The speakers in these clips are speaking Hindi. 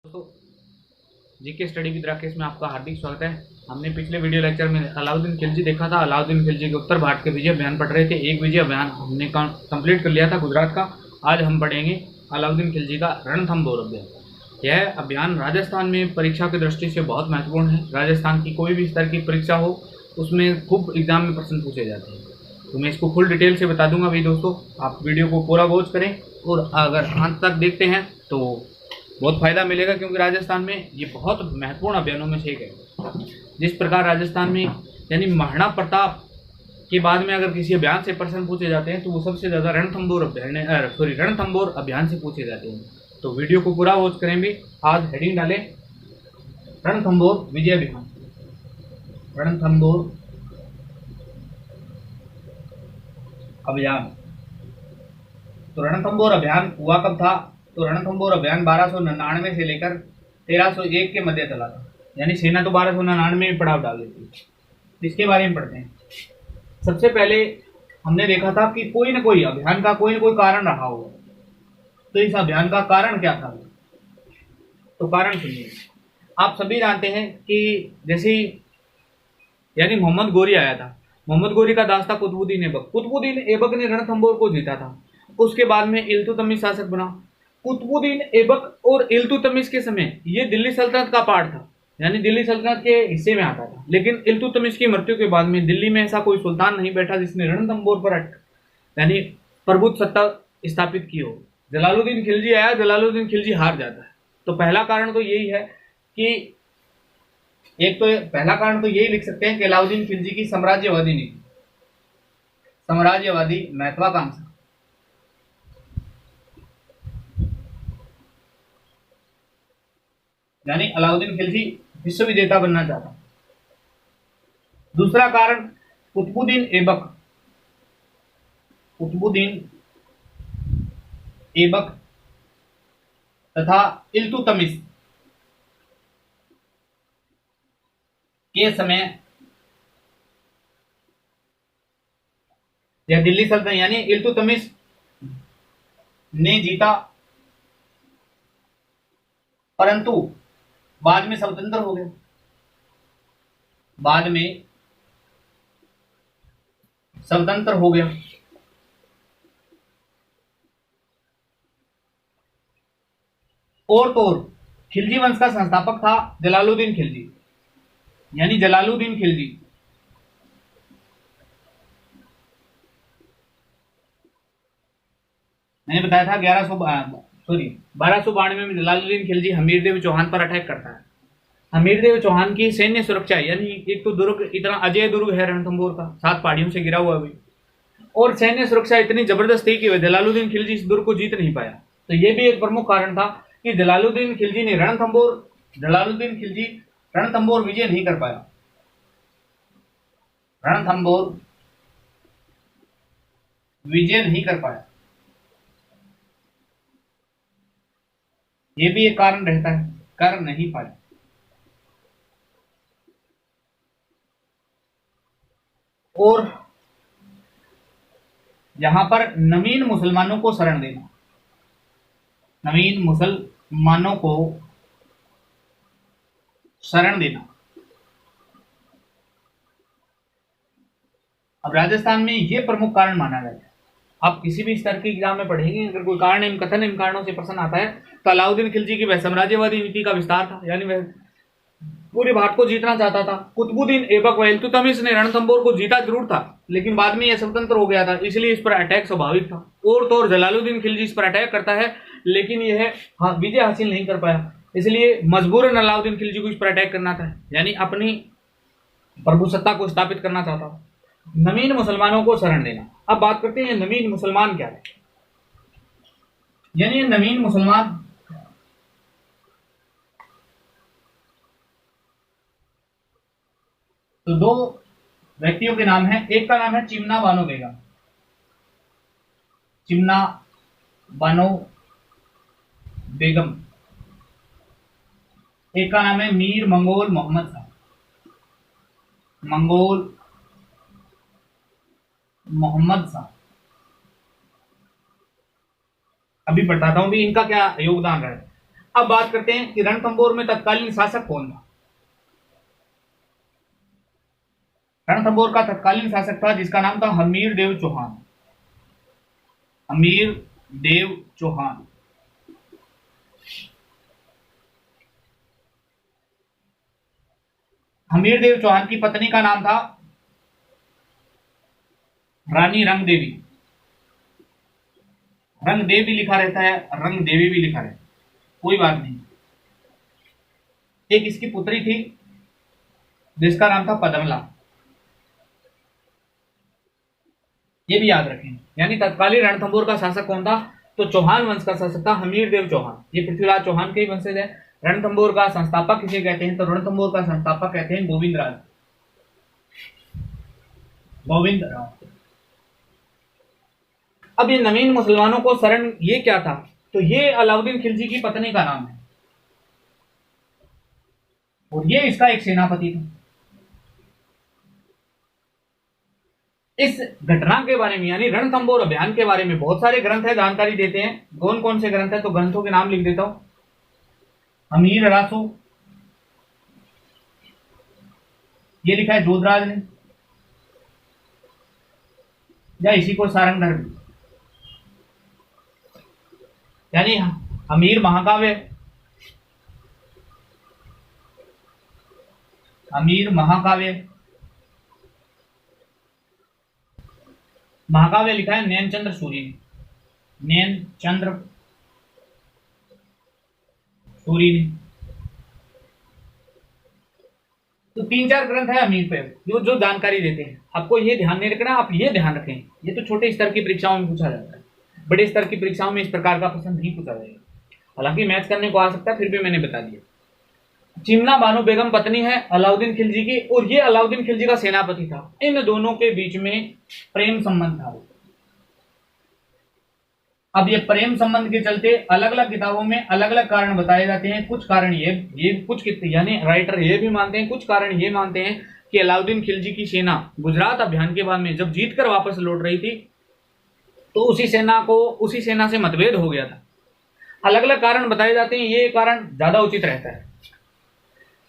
दोस्तों जीके स्टडी विद राकेश में आपका हार्दिक स्वागत है। हमने पिछले वीडियो लेक्चर में अलाउद्दीन खिलजी देखा था। अलाउद्दीन खिलजी के उत्तर भारत के विजय अभियान पढ़ रहे थे। एक विजय अभियान हमने कंप्लीट कर लिया था गुजरात का। आज हम पढ़ेंगे अलाउद्दीन खिलजी का रणथंभौर अभियान। यह अभियान राजस्थान में परीक्षा की दृष्टि से बहुत महत्वपूर्ण है। राजस्थान की कोई भी स्तर की परीक्षा हो उसमें खूब एग्जाम में प्रश्न पूछे जाते हैं, तो मैं इसको फुल डिटेल से बता दूंगा। भाई दोस्तों, आप वीडियो को पूरा वॉच करें और अगर अंत तक देखते हैं तो बहुत फायदा मिलेगा, क्योंकि राजस्थान में ये बहुत महत्वपूर्ण अभियानों में से एक है। जिस प्रकार राजस्थान में यानी महाराणा प्रताप के बाद में अगर किसी अभियान से प्रश्न पूछे जाते हैं तो वो सबसे ज़्यादा रणथंभौर अभियान से पूछे जाते हैं। तो वीडियो को पूरा वॉच करें भी। आज हेडिंग डालें रणथंभौर विजय अभियान। रणथंभौर अभियान। तो रणथंभौर अभियान हुआ कब था? तो रणथंभौर अभियान 1299 से लेकर 1301 के मध्य चला था। यानी सेना तो 1299 में पड़ाव डाल देती है। इसके बारे में पढ़ते हैं। सबसे पहले हमने देखा था कि कोई ना कोई अभियान का कोई ना कोई कारण रहा होगा। तो इस अभियान का कारण क्या था? तो कारण सुनिए। आप सभी जानते हैं कि जैसे यानी मोहम्मद गोरी आया था। मोहम्मद गोरी का दास था कुतुबुद्दीन ऐबक। कुतुबुद्दीन ऐबक ने रणथंभौर को जीता था। उसके बाद में इल्तुतमिश शासक बना। कुतुबुद्दीन ऐबक और इल्तुतमिश के समय ये दिल्ली सल्तनत का पार्ट था, यानी दिल्ली सल्तनत के हिस्से में आता था। लेकिन इल्तुतमिश की मृत्यु के बाद में दिल्ली में ऐसा कोई सुल्तान नहीं बैठा जिसने रणथंभौर पर यानी प्रभुत्व सत्ता स्थापित की हो। जलालुद्दीन खिलजी आया, जलालुद्दीन खिलजी हार जाता है। तो पहला कारण तो यही है कि पहला कारण तो यही लिख सकते हैं कि अलाउद्दीन खिलजी की साम्राज्यवादी नीति, साम्राज्यवादी महत्वाकांक्षा। यानी अलाउद्दीन खिलजी विश्व विजेता बनना चाहता। दूसरा कारण कुतुबुद्दीन ऐबक। कुतुबुद्दीन ऐबक तथा इल्तुतमिश के समय यह दिल्ली सल्तनत यानी इल्तुतमिश ने जीता, परंतु बाद में स्वतंत्र हो गया। बाद में स्वतंत्र हो गया। और तो खिलजी वंश का संस्थापक था जलालुद्दीन खिलजी, यानी जलालुद्दीन खिलजी। मैंने बताया था 1292 में जलालुद्दीन खिलजी हमीरदेव चौहान पर अटैक करता है। हमीरदेव चौहान की सैन्य सुरक्षा, यानी एक तो दुर्ग इतना अजय दुर्ग है रणथंभौर का, 7 पहाड़ियों से घिरा हुआ भी, और सैन्य सुरक्षा इतनी जबरदस्त थी कि जलालुद्दीन खिलजी इस दुर्ग को जीत नहीं पाया। तो यह भी एक प्रमुख कारण था कि जलालुद्दीन खिलजी रणथंभौर विजय नहीं कर पाया। रणथंभौर विजय नहीं कर पाया, यह भी एक कारण रहता है, कर नहीं पाया। और यहां पर नवीन मुसलमानों को शरण देना, नवीन मुसलमानों को शरण देना। अब राजस्थान में यह प्रमुख कारण माना गया है। आप किसी भी स्तर के एग्जाम में पढ़ेंगे, अगर कोई कारण इन कथन इन कारणों से प्रश्न आता है तो अलाउद्दीन खिलजी की वह साम्राज्यवादी नीति का विस्तार था, यानी वह पूरे भारत को जीतना चाहता था। कुतुबुद्दीन ऐबक व इल्तुतमिश ने रणथंभौर को जीता जरूर था, लेकिन बाद में यह स्वतंत्र हो गया था, इसलिए इस पर अटैक स्वाभाविक था। और तो और जलालुद्दीन खिलजी इस पर अटैक करता है, लेकिन यह विजय हासिल नहीं कर पाया, इसलिए मजबूरन अलाउद्दीन खिलजी को इस पर अटैक करना था, यानी अपनी प्रभुसत्ता को स्थापित करना चाहता था। नवीन मुसलमानों को शरण देना। अब बात करते हैं नवीन मुसलमान क्या है। यानी नवीन मुसलमान तो 2 व्यक्तियों के नाम हैं। एक का नाम है चिमना बानो बेगम, चिमना बानो बेगम। एक का नाम है मीर मंगोल मोहम्मद शाह, मंगोल मोहम्मद शाह। अभी बताता हूं भी इनका क्या योगदान रहा है। अब बात करते हैं कि रणथंभौर में तत्कालीन शासक कौन था। रणथंभौर का तत्कालीन शासक था जिसका नाम था हमीर देव चौहान। हमीर देव चौहान। हमीर देव चौहान की पत्नी का नाम था रानी रंगदेवी। रंगदेव भी लिखा रहता है, रंगदेवी भी लिखा रहता है, कोई बात नहीं। एक इसकी पुत्री थी जिसका नाम था पद्मला, ये भी याद रखें। यानी तत्कालीन रणथंभौर का शासक कौन था? तो चौहान वंश का शासक था हमीर देव चौहान। ये पृथ्वीराज चौहान के ही वंशज है। रणथंभौर का संस्थापक किसे कहते हैं? तो रणथंभौर का संस्थापक कहते हैं गोविंद राज। गोविंद राज। अब ये नवीन मुसलमानों को शरण ये क्या था? तो ये अलाउद्दीन खिलजी की पत्नी का नाम है और ये इसका एक सेनापति था। इस घटना के बारे में यानी रणथंभौर अभियान के बारे में बहुत सारे ग्रंथ है, जानकारी देते हैं। कौन कौन से ग्रंथ है? तो ग्रंथों के नाम लिख देता हूं। अमीर रासो, ये लिखा है जोधराज ने, या इसी को सारंग धर्म, यानी अमीर महाकाव्य। अमीर महाकाव्य, महाकाव्य लिखा है नैनचंद्र सूरी ने, नैनचंद्र सूरी ने। तो 3-4 ग्रंथ है अमीर पे जो जानकारी देते हैं। आपको ये ध्यान नहीं रखना, आप ये ध्यान रखें, ये तो छोटे स्तर की परीक्षाओं में पूछा जाता है, बड़े स्तर की परीक्षाओं में इस प्रकार का प्रश्न नहीं पूछा जाएगा। हालांकि मैच करने को आ सकता है, फिर भी मैंने बता दिया। चिमना बानो बेगम पत्नी है अलाउद्दीन खिलजी की और ये अलाउद्दीन खिलजी का सेनापति था। इन दोनों के बीच में प्रेम संबंध था। अब ये प्रेम संबंध के चलते अलग अलग किताबों में अलग अलग कारण बताए जाते हैं। कुछ कारण ये कुछ यानी राइटर ये भी मानते हैं, कुछ कारण ये मानते हैं कि अलाउद्दीन खिलजी की सेना गुजरात अभियान के बाद में जब जीतकर वापस लौट रही थी तो उसी सेना से मतभेद हो गया था। अलग अलग कारण बताए जाते हैं, ये कारण ज्यादा उचित रहता है।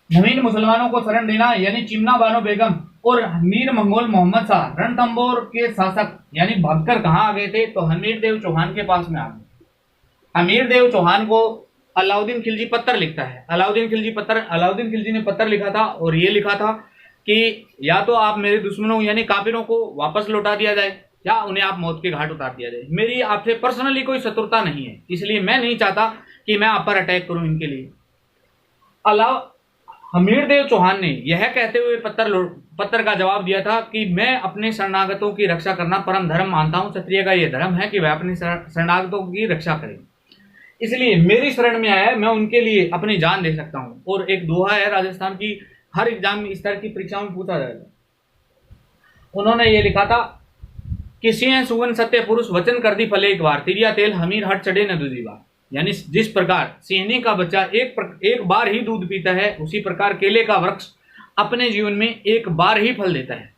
नवीन मुसलमानों को शरण देना यानी चिमना बानो बेगम और मीर मंगोल मोहम्मद शाह रणथंभौर के शासक यानी भागकर कहां आ गए थे? तो हमीर देव चौहान के पास में आ गए। हमीर देव चौहान को अलाउद्दीन खिलजी पत्र लिखता है। अलाउद्दीन खिलजी ने पत्र लिखा था और ये लिखा था कि या तो आप मेरे दुश्मनों यानी काफिरों को वापस लौटा दिया जाए या उन्हें आप मौत के घाट उतार दिया जाए। मेरी आपसे पर्सनली कोई शत्रुता नहीं है, इसलिए मैं नहीं चाहता कि मैं आप पर अटैक करूं इनके लिए। हमीर देव चौहान ने यह कहते हुए पत्र का जवाब दिया था कि मैं अपने शरणागतों की रक्षा करना परम धर्म मानता हूं। क्षत्रिय का यह धर्म है कि वह अपने शरणागतों की रक्षा करे, इसलिए मेरी शरण में आया, मैं उनके लिए अपनी जान दे सकता हूं। और एक दोहा है राजस्थान की, हर एग्जाम में इस तरह की परीक्षाओं में पूछा जाएगा। उन्होंने ये लिखा था कि सिंह सुवन सत्य पुरुष वचन कर दी फले एक बार, तिरिया तेल हमीर हट चढ़े न दूजी बार। यानी जिस प्रकार सिंहनी का बच्चा एक बार ही दूध पीता है, उसी प्रकार केले का वृक्ष अपने जीवन में एक बार ही फल देता है।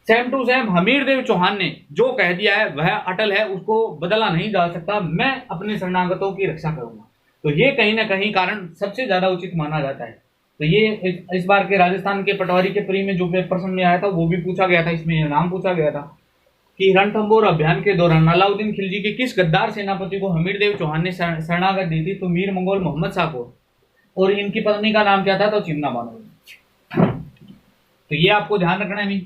सेम टू सेम हमीर देव चौहान ने जो कह दिया है वह अटल है, उसको बदला नहीं जा सकता। मैं अपने शरणागतों की रक्षा करूंगा। तो ये कहीं ना कहीं कारण सबसे ज्यादा उचित माना जाता है। तो ये इस बार के राजस्थान के पटवारी के प्री में जो प्रश्न में आया था वो भी पूछा गया था, इसमें नाम पूछा गया था कि रणथंभौर अभियान के दौरान अलाउद्दीन खिलजी के किस गद्दार सेनापति को हमीर देव चौहान ने शरणागत दी थी? तो मीर मंगोल मोहम्मद शाह को। और इनकी पत्नी का नाम क्या था? तो चिमना बानो। तो ये आपको ध्यान रखना है। नहीं,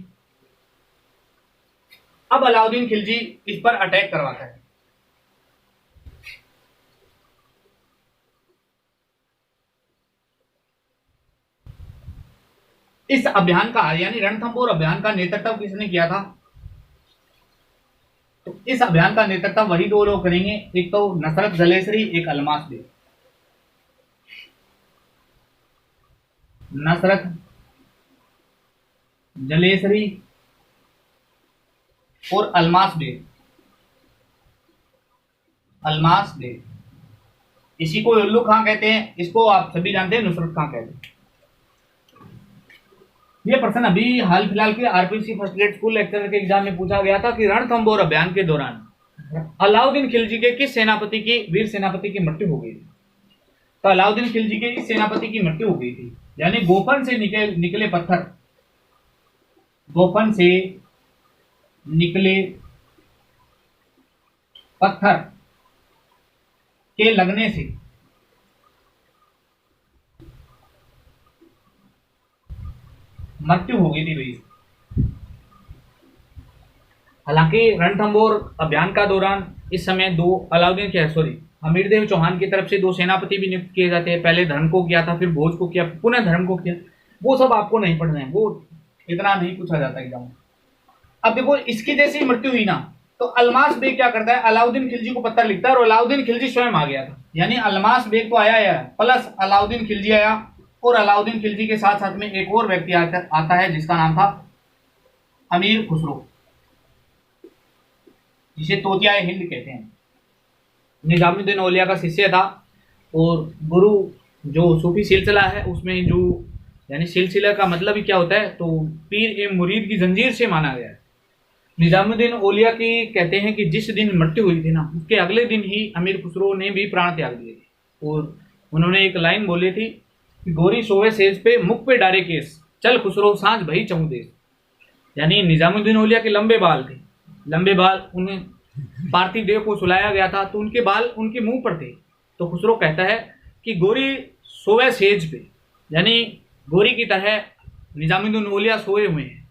अब अलाउद्दीन खिलजी इस पर अटैक करवाता है। इस अभियान का यानी रणथंभौर अभियान का नेतृत्व किसने किया था? तो इस अभियान का नेतृत्व वही दो लोग करेंगे, एक तो नसरत जलेसरी, एक अलमास बेग। नसरत जलेसरी और अलमास बेग। अलमास बेग, इसी को उल्लू खां कहते हैं, इसको आप सभी जानते हैं नुसरत खां कहते हैं। ये प्रश्न अभी हाल फिलहाल के RPC first grade school lecturer के एग्जाम में पूछा गया था कि रणथंभौर अभियान के दौरान अलाउद्दीन खिलजी के किस सेनापति की वीर सेनापति की मृत्यु हो गई थी? तो अलाउद्दीन खिलजी के इस सेनापति की मृत्यु हो गई थी। यानी गोफन से निकले पत्थर, गोफन से निकले पत्थर के लगने से मृत्यु हो गई थी भाई। हालांकि रणथंबोर अभियान का दौरान इस समय हमीरदेव चौहान की तरफ से 2 सेनापति भी नियुक्त किए जाते हैं। पहले धर्म को किया था, फिर भोज को किया, पुनः धर्म को किया। वो सब आपको नहीं पढ़ना है, वो इतना नहीं पूछा जाता एग्जाम में। अब देखो, इसकी जैसी मृत्यु हुई ना, तो अलमास बेग क्या करता है, अलाउद्दीन खिलजी को पत्र लिखता है और अलाउद्दीन खिलजी स्वयं आ गया था। यानी अलमास बेग तो आया है, प्लस अलाउद्दीन खिलजी आया, और अलाउद्दीन खिलजी के साथ साथ में एक और व्यक्ति आता है जिसका नाम था अमीर खुसरो, जिसे तोतिया हिंद कहते हैं। निजामुद्दीन औलिया का शिष्य था और गुरु जो सूफी सिलसिला है उसमें जो, यानी सिलसिला का मतलब ही क्या होता है, तो पीर एवं मुरीद की जंजीर से माना गया है। निजामुद्दीन औलिया की कहते हैं कि जिस दिन मृत्यु हुई थी ना, उसके अगले दिन ही अमीर खुसरो ने भी प्राण त्याग दिए थे। और उन्होंने एक लाइन बोली थी कि गोरी सोवे सेज पे मुख पे डारे केस, चल खुसरो सांझ भई चहु देश। यानी निजामुद्दीन औलिया के लंबे बाल थे, लंबे बाल, उन्हें पार्थिव देव को सुलाया गया था तो उनके बाल उनके मुंह पर थे। तो खुसरो कहता है कि गोरी सोवे सेज पे, यानी गोरी की तरह निजामुद्दीन औलिया सोए हुए हैं,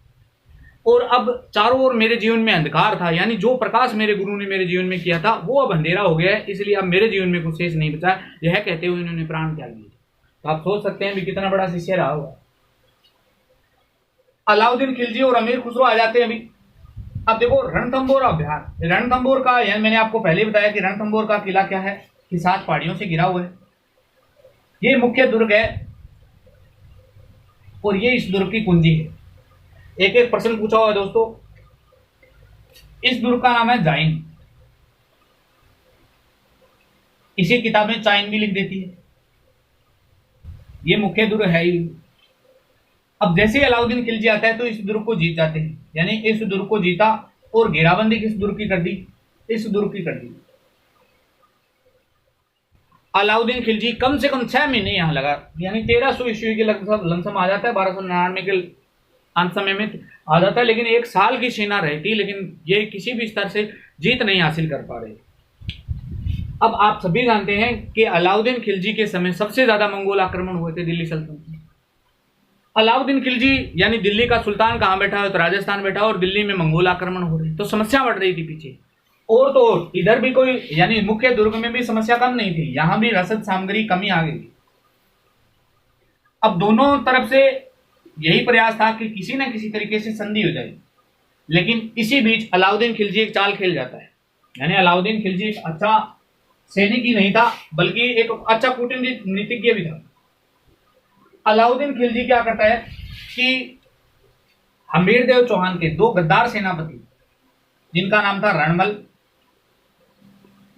और अब चारों ओर मेरे जीवन में अंधकार था, यानी जो प्रकाश मेरे गुरु ने मेरे जीवन में किया था वो अब अंधेरा हो गया है, इसलिए अब मेरे जीवन में कुछ शेष नहीं बचा। यह कहते हुए उन्होंने प्राण त्याग दिए। तो आप सोच सकते हैं भी कितना बड़ा शिष्य रहा होगा। अलाउद्दीन खिलजी और अमीर खुसरो आ जाते हैं अभी। अब देखो, रणथंबोर अभ्यास, रणथंबोर का, यानी मैंने आपको पहले बताया कि रणथंबोर का किला क्या है, कि 7 पहाड़ियों से घिरा हुआ है। ये मुख्य दुर्ग है और ये इस दुर्ग की कुंजी है। एक एक प्रश्न पूछा हुआ है दोस्तों। इस दुर्ग का नाम है जाइन, इसी किताब में चाइन भी लिख देती है। ये मुख्य दुर्ग है ही। अब जैसे ही अलाउद्दीन खिलजी आता है तो इस दुर्ग को जीत जाते हैं, यानी इस दुर्ग को जीता और घेराबंदी किस दुर्ग की कर दी, इस दुर्ग की कर दी। अलाउद्दीन खिलजी कम से कम 6 महीने यहां लगा, यानी 1300 ईस्वी के लमसम आ जाता है, 1299 के अंत समय में आ जाता है। लेकिन 1 साल की सेना रहती, लेकिन ये किसी भी स्तर से जीत नहीं हासिल कर पा रहे। अब आप सभी जानते हैं कि अलाउद्दीन खिलजी के समय सबसे ज्यादा मंगोल आक्रमण हुए थे दिल्ली सल्तनत में। अलाउद्दीन खिलजी यानी दिल्ली का सुल्तान कहां बैठा है, तो राजस्थान बैठा, और दिल्ली में मंगोल आक्रमण हो रहे, तो समस्या बढ़ रही थी पीछे। और तो और इधर भी कोई, यानी मुख्य दुर्ग में भी समस्या कम नहीं थी, यहां भी रसद सामग्री कमी आ गई। अब दोनों तरफ से यही प्रयास था कि किसी न किसी तरीके से संधि हो जाए, लेकिन इसी बीच अलाउद्दीन खिलजी एक चाल खेल जाता है। यानी अलाउद्दीन खिलजी एक अच्छा सैनिक ही नहीं था, बल्कि एक अच्छा कूटनीतिज्ञ भी था। अलाउद्दीन खिलजी क्या करता है कि हमीरदेव चौहान के 2 गद्दार सेनापति, जिनका नाम था रणमल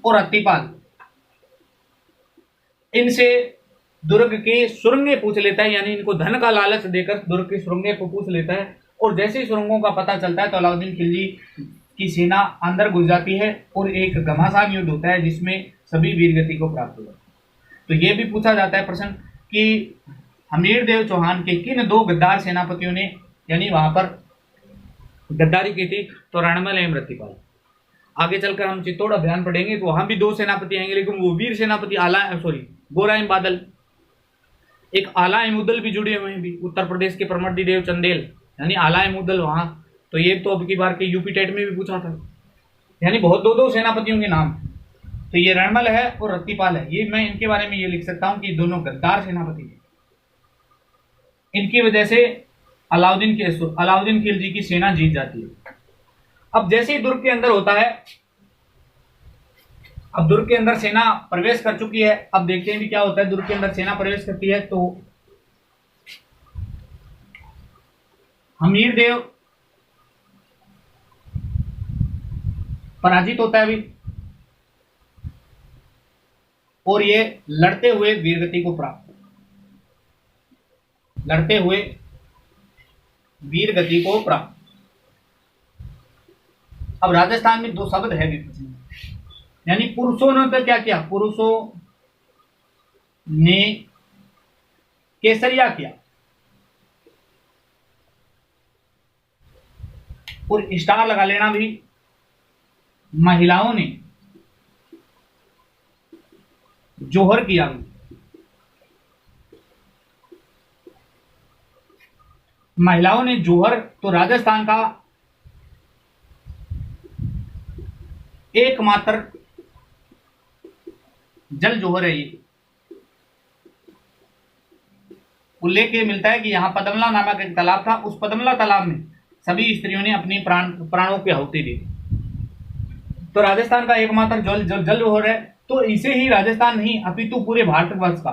और रत्तीपाल, इनसे दुर्ग की सुरंगें पूछ लेता है। यानी इनको धन का लालच देकर दुर्ग की सुरंगें को पूछ लेता है, और जैसे ही सुरंगों का पता चलता है तो अलाउद्दीन खिलजी की सेना अंदर घुस जाती है और एक घमासान युद्ध होता है जिसमें सभी वीरगति को प्राप्त हुआ। तो यह भी पूछा जाता है प्रश्न कि हमीरदेव चौहान के किन 2 गद्दार सेनापतियों ने, यानी वहां पर गद्दारी की थी, तो रणमल एवं रत्तीपाल। आगे चलकर हम चित्तौड़ अभियान पढ़ेंगे तो वहां भी 2 सेनापति आएंगे, लेकिन वो वीर सेनापति गोरा एवं बादल, एक आला एवं उदल भी जुड़े हुए हैं भी, उत्तर प्रदेश के परमर्दी देव चंदेल, यानी आला एवं उदल वहां। तो ये तो अब की बार के यूपी टेट में भी पूछा था, यानी बहुत 2 सेनापतियों के नाम। तो ये रणमल है और रत्तीपाल है, ये मैं इनके बारे में ये लिख सकता हूं कि दोनों गद्दार सेनापति हैं। इनकी वजह से अलाउद्दीन खिलजी की सेना जीत जाती है। अब जैसे ही दुर्ग के अंदर होता है, अब दुर्ग के अंदर सेना प्रवेश कर चुकी है। अब देखते हैं भी क्या होता है। दुर्ग के अंदर सेना प्रवेश करती है तो हमीरदेव पराजित होता है अभी, और ये लड़ते हुए वीरगति को प्राप्त, लड़ते हुए वीरगति को प्राप्त। अब राजस्थान में 2 शब्द है विपक्षी, यानी पुरुषों ने तो क्या किया, पुरुषों ने केसरिया किया। और स्टार लगा लेना भी, महिलाओं ने जोहर किया। महिलाओं ने जोहर, तो राजस्थान का एकमात्र जल जोहर है ये। उल्लेख ये मिलता है कि यहाँ पदमला नामक एक तालाब था, उस पदमला तालाब में सभी स्त्रियों ने अपनी प्राणों की आहुति दी। तो राजस्थान का एकमात्र जल जोहर है। तो इसे ही राजस्थान नहीं अपितु पूरे भारतवर्ष का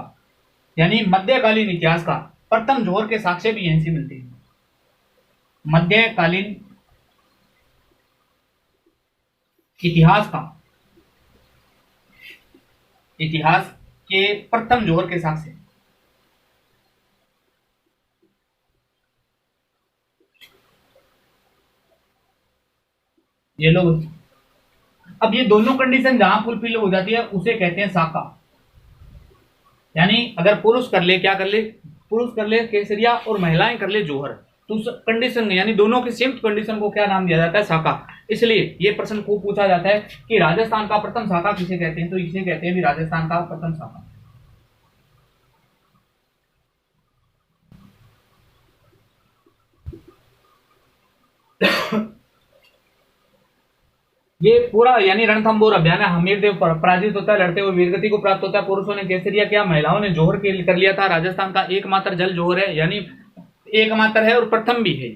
यानी मध्यकालीन इतिहास का प्रथम जोहर के साक्ष्य भी यहीं से मिलते हैं। मध्यकालीन इतिहास के प्रथम जोहर के साक्ष्य। ये लोग, अब ये दोनों कंडीशन जहां फुलफिल हो जाती है उसे कहते हैं साका। यानी अगर पुरुष कर ले, क्या कर ले, पुरुष कर ले केसरिया और महिलाएं कर ले जोहर, तो उस कंडीशन यानी दोनों की सेम कंडीशन को क्या नाम दिया जाता है, साका। इसलिए ये प्रश्न खूब पूछा जाता है कि राजस्थान का प्रथम साका किसे कहते हैं, तो इसे कहते हैं भी राजस्थान का प्रथम साका। ये पूरा यानी रणथंबोर अभियान है। हमीरदेव पराजित होता है, लड़ते हुए वीरगति को प्राप्त होता है। पुरुषों ने केसरिया किया, महिलाओं ने जोहर कर लिया था। राजस्थान का एकमात्र जल जोहर है, यानी एकमात्र है और प्रथम भी है।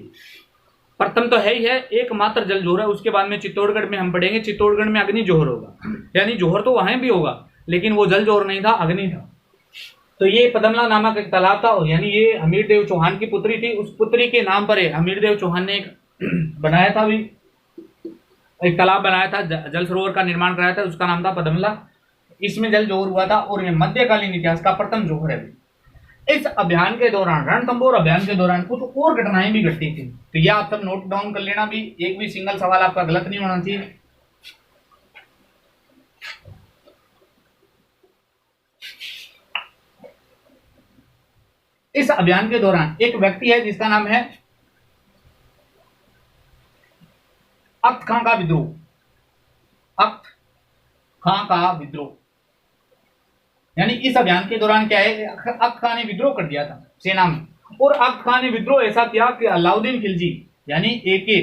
प्रथम तो है ही है, एकमात्र जल जोहर है। उसके बाद में चित्तौड़गढ़ में हम पढ़ेंगे, चित्तौड़गढ़ में अग्नि जोहर होगा, यानी जोहर तो वहां भी होगा लेकिन वो जल जोहर नहीं था, अग्नि था। तो ये पदमला नामक एक तालाब था, यानी ये हमीरदेव चौहान की पुत्री थी। उस पुत्री के नाम पर हमीरदेव चौहान ने एक बनाया था भी, एक तालाब बनाया था, जल सरोवर का निर्माण कराया था, उसका नाम था पदमला। इसमें जल जोहर हुआ था और यह मध्यकालीन इतिहास का प्रथम जोहर है। इस अभियान के दौरान, रणथंबोर अभियान के दौरान कुछ और घटनाएं भी घटती थी, तो यह आप सब नोट डाउन कर लेना भी, एक भी सिंगल सवाल आपका गलत नहीं होना चाहिए। इस अभियान के दौरान एक व्यक्ति है जिसका नाम है अख्त खां का विद्रोह। अख्त खां का विद्रोह, यानी इस अभियान के दौरान क्या है, अख्त खां ने विद्रोह कर दिया था सेना में। और अख्त खां ने विद्रोह ऐसा किया कि अलाउद्दीन खिलजी यानी एके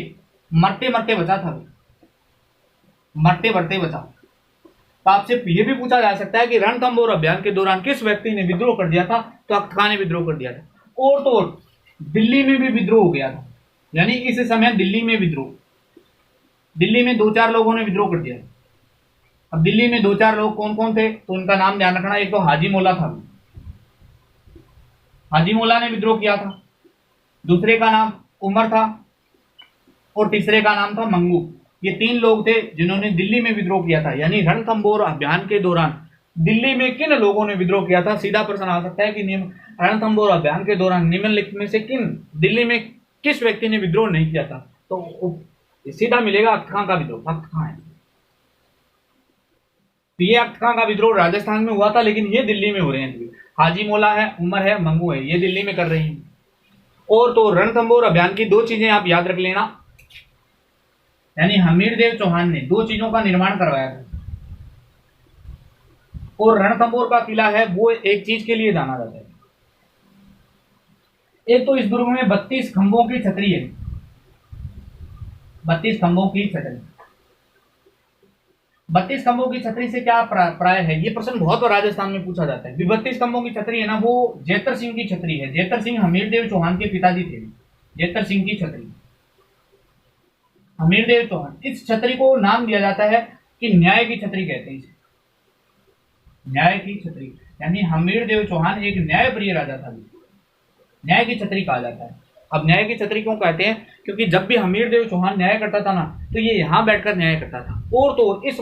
मरते मरते बचा था, मरते मरते बचा। तो आपसे यह भी पूछा जा सकता है कि रणथंबोर अभियान के दौरान किस व्यक्ति ने विद्रोह कर दिया था, तो अख्त खां ने विद्रोह कर दिया था। और तो और दिल्ली में भी विद्रोह हो गया था, यानी इस समय दिल्ली में विद्रोह, दिल्ली में 2-4 लोगों ने विद्रोह कर दिया। अब दिल्ली में 2-4 लोग कौन कौन थे, तो उनका नाम ध्यान रखना। एक तो हाजी मौला था, हाजी मौला ने विद्रोह किया था। दूसरे का नाम उमर था और तीसरे का नाम था मंगू। ये 3 लोग थे जिन्होंने दिल्ली में विद्रोह किया था। यानी रणथंबोर अभियान के दौरान दिल्ली में किन लोगों ने विद्रोह किया था। सीधा प्रश्न आ सकता है कि रणथंबोर अभियान के दौरान निम्नलिखित में से दिल्ली में किस व्यक्ति ने विद्रोह नहीं किया था, तो सीधा मिलेगा अख्त खां का विद्रोह। अख्त खां है, तो ये अख्त खां का विद्रोह राजस्थान में हुआ था, लेकिन ये दिल्ली में हो रहे हैं। हाजी मौला है, उमर है, मंगू है, ये दिल्ली में कर रही हैं। और तो रणथंबोर अभियान की 2 चीजें आप याद रख लेना, यानी हमीरदेव चौहान ने 2 चीजों का निर्माण करवाया था। और रणथंबोर का किला है वो एक चीज के लिए जाना जाता है। एक तो इस दुर्ग में 32 खंभों की छतरी है, 32 खंभों की छतरी। 32 खंभों की छतरी से क्या प्राय है, ये प्रश्न बहुत बार राजस्थान में पूछा जाता है। 32 खंभों की छतरी है ना, वो जेतर सिंह की छतरी है। जेतर सिंह हमीरदेव चौहान के पिताजी थे। जेतर सिंह की छतरी, हमीरदेव चौहान। इस छतरी को नाम दिया जाता है कि न्याय की छतरी कहते हैं इसे, न्याय की छतरी। यानी हमीरदेव चौहान एक न्यायप्रिय राजा था, न्याय की छतरी कहा जाता है। अब न्याय की छतरी क्यों कहते हैं, क्योंकि जब भी हमीरदेव चौहान न्याय करता था ना, तो ये यहां बैठकर न्याय करता था। और तो इस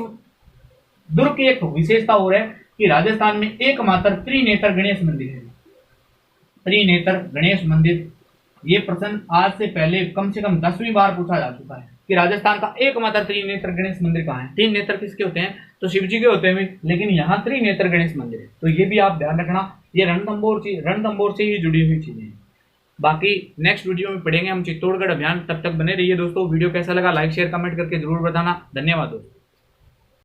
दुर्ग की एक विशेषता और है कि राजस्थान में एकमात्र त्रिनेत्र गणेश मंदिर है। त्रिनेत्र गणेश मंदिर, ये प्रश्न आज से पहले कम से कम 10वीं बार पूछा जा चुका है कि राजस्थान का एकमात्र त्रिनेत्र गणेश मंदिर कहाँ है। 3 नेत्र किसके होते हैं, तो शिव जी के होते हुए, लेकिन यहाँ त्रिनेत्र गणेश मंदिर है, तो ये भी आप ध्यान रखना। ये रणथंभौर से ही जुड़ी हुई चीजें हैं। बाकी नेक्स्ट वीडियो में पढ़ेंगे हम चित्तौड़गढ़ अभियान। तब तक बने रहिए दोस्तों। वीडियो कैसा लगा लाइक शेयर कमेंट करके जरूर बताना। धन्यवाद दोस्तों।